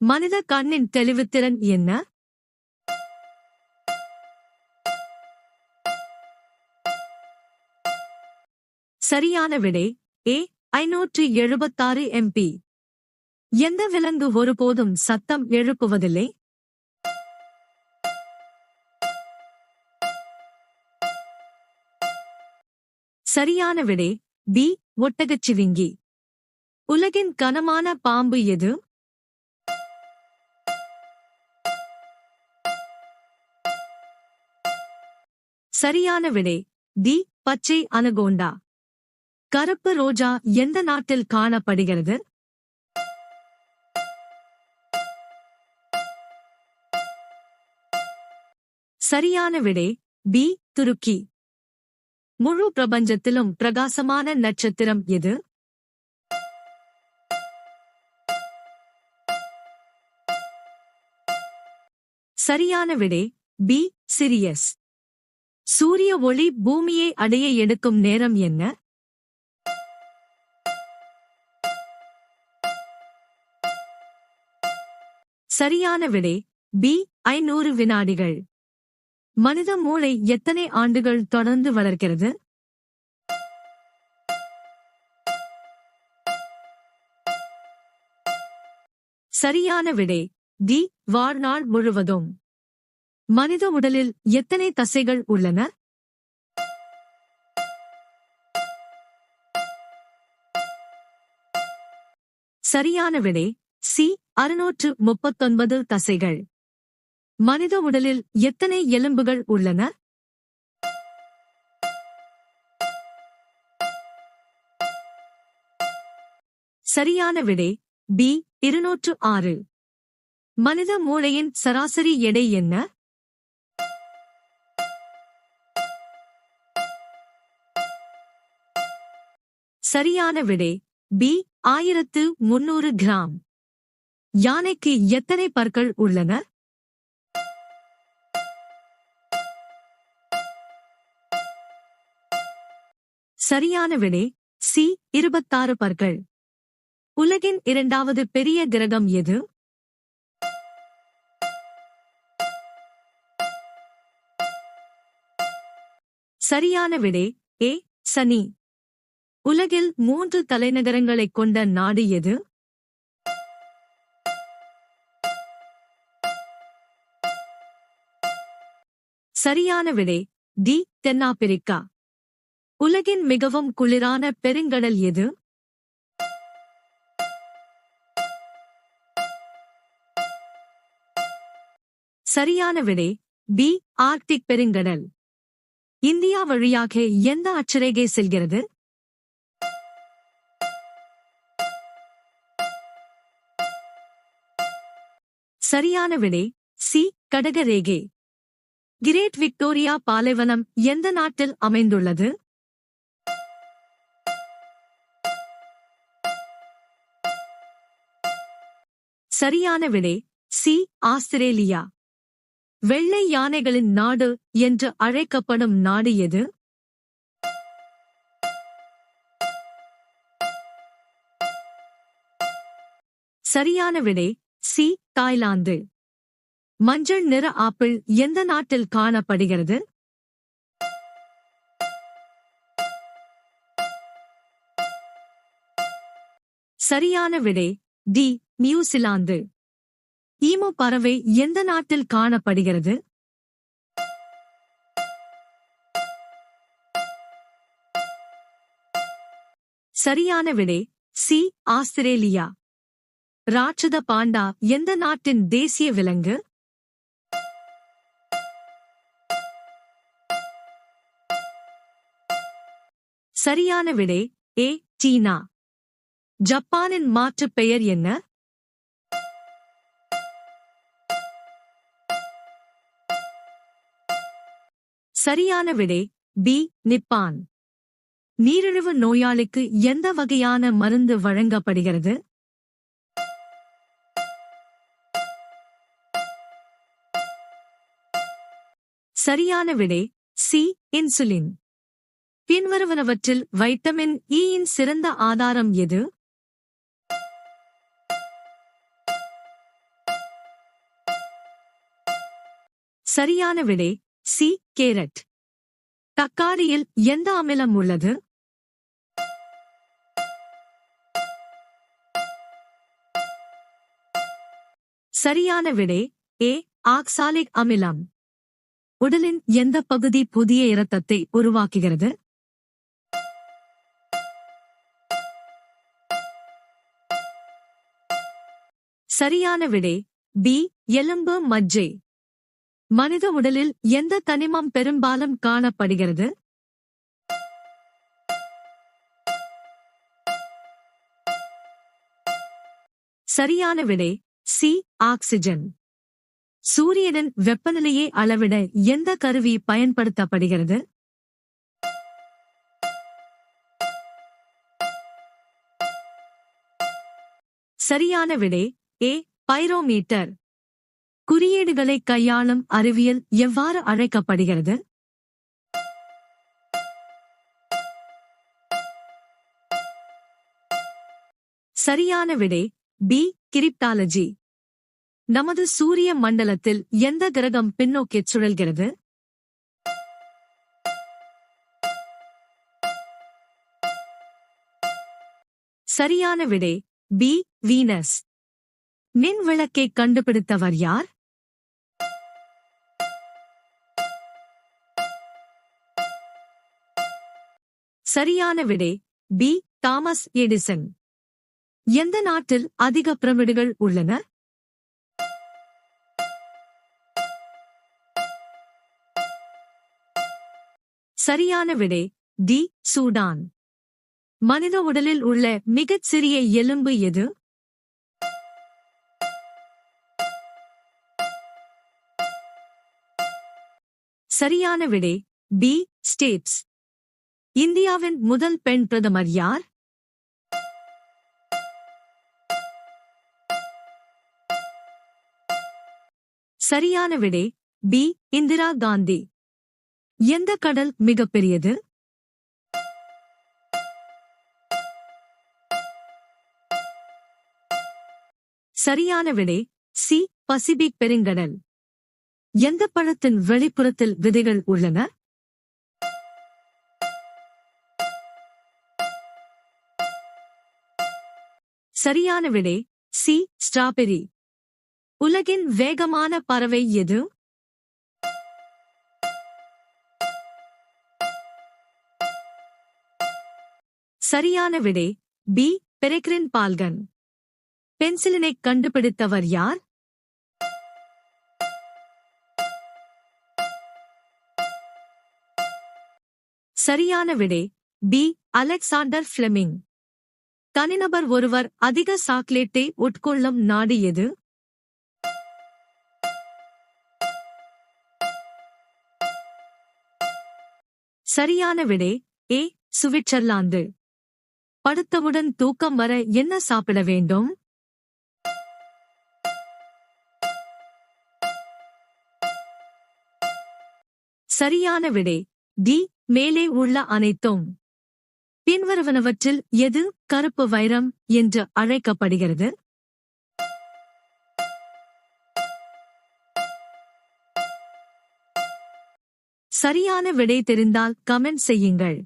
மனித கண்ணின் தெளிவுத்திறன் என்ன? சரியான விடை ஏ 576 MP. எந்த விலங்கு ஒருபோதும் சத்தம் எழுப்புவதில்லை? சரியான விடை பி ஒட்டகச்சிவிங்கி. உலகின் கனமான பாம்பு எது? சரியான விடை டி பச்சை அனகோண்டா. கருப்பு ரோஜா எந்த நாட்டில் காணப்படுகிறது? சரியான விடை பி துருக்கி. முழு பிரபஞ்சத்திலும் பிரகாசமான நட்சத்திரம் எது? சரியான விடை பி சிரியஸ். சூரிய ஒளி பூமியை அடைய எடுக்கும் நேரம் என்ன? சரியான விடை பி 500 வினாடிகள். மனித மூளை எத்தனை ஆண்டுகள் தொடர்ந்து வளர்க்கிறது? சரியான விடை டி வாழ்நாள் முழுவதும். மனித உடலில் எத்தனை தசைகள் உள்ளன? சரியான விடை சி 639 தசைகள். மனித உடலில் எத்தனை எலும்புகள் உள்ளன? சரியான விடை பி 206. மனித மூளையின் சராசரி எடை என்ன? சரியான விடை பி 1300 கிராம். யானைக்கு எத்தனை பற்கள் உள்ளன? சரியான விடை சி 26 பற்கள். உலகின் இரண்டாவது பெரிய கிரகம் எது? சரியான விடை ஏ சனி. உலகில் 3 தலைநகரங்களைக் கொண்ட நாடு எது? சரியான விடை டி தென்னாப்பிரிக்கா. உலகின் மிகவும் குளிரான பெருங்கடல் எது? சரியான விடை பி ஆர்க்டிக் பெருங்கடல். இந்தியா வழியாக எந்த அட்சரேகை செல்கிறது? சரியான விடை சி கடகரேகை. கிரேட் விக்டோரியா பாலைவனம் எந்த நாட்டில் அமைந்துள்ளது? சரியான விடை சி ஆஸ்திரேலியா. வெள்ளை யானைகளின் நாடு என்று அழைக்கப்படும் நாடு எது? சரியான விடை சி தாய்லாந்து. மஞ்சள் நிற ஆப்பிள் எந்த நாட்டில் காணப்படுகிறது? சரியான விடை டி நியூசிலாந்து. ஈமு பறவை எந்த நாட்டில் காணப்படுகிறது? சரியான விடை சி ஆஸ்திரேலியா. ராட்சத பாண்டா எந்த நாட்டின் தேசிய விலங்கு? சரியான விடை ஏ சீனா. ஜப்பானின் மாற்றுப் பெயர் என்ன? சரியான விடை பி நிப்பான். நீரிழிவு நோயாளிக்கு எந்த வகையான மருந்து வழங்கப்படுகிறது? சரியான விடை சி இன்சுலின். பின்வருவனவற்றில் வைட்டமின் ஈயின் சிறந்த ஆதாரம் எது? சரியான விடை சி கேரட். தக்காளியில் எந்த அமிலம் உள்ளது? சரியான விடை ஏ ஆக்சாலிக் அமிலம். உடலின் எந்த பகுதி புதிய இரத்தத்தை உருவாக்குகிறது? சரியான விடை பி எலும்பு மஜ்ஜை. மனித உடலில் எந்த தனிமம் பெரும்பாலும் காணப்படுகிறது? சரியான விடை சி ஆக்சிஜன். சூரியனின் வெப்பநிலையை அளவிட எந்த கருவி பயன்படுத்தப்படுகிறது? சரியான விடை ஏ பைரோமீட்டர். குறியீடுகளை கையாளும் அறிவியல் எவ்வாறு அழைக்கப்படுகிறது? சரியான விடை பி கிரிப்டாலஜி. நமது சூரிய மண்டலத்தில் எந்த கிரகம் பின்னோக்கிச் சுழல்கிறது? சரியான விடை பி வீனஸ். மின் விளக்கை கண்டுபிடித்தவர் யார்? சரியான விடை பி தாமஸ் எடிசன். எந்த நாட்டில் அதிக பிரமிடுகள் உள்ளன? சரியான விடை டி சூடான். மனித உடலில் உள்ள மிகச் சிறிய எலும்பு எது? சரியான விடை பி ஸ்டேப்ஸ். இந்தியாவின் முதல் பெண் பிரதமர் யார்? சரியான விடை பி இந்திரா காந்தி. எந்த கடல் மிகப்பெரியது? சரியான விடை சி பசிபிக் பெருங்கடல். எந்த பழத்தின் வெளிப்புறத்தில் விதைகள் உள்ளன? சரியான விடை சி ஸ்ட்ராபெரி. உலகின் வேகமான பறவை எது? சரியான விடை பி பெரெக்ரின் பால்கன். பென்சிலினை கண்டுபிடித்தவர் யார்? சரியான விடை பி அலெக்சாண்டர் ஃபிளெமிங். தனிநபர் ஒருவர் அதிக சாக்லேட்டை உட்கொள்ளும் நாடு எது? சரியான விடை ஏ சுவிட்சர்லாந்து. படுத்தவுடன் தூக்கம் வர என்ன சாப்பிட வேண்டும்? சரியான விடை டி மேலே உள்ள அனைத்தும். பின்வருவனவற்றில் எது கருப்பு வைரம் என்று அழைக்கப்படுகிறது? சரியான விடை தெரிந்தால் கமெண்ட் செய்யுங்கள்.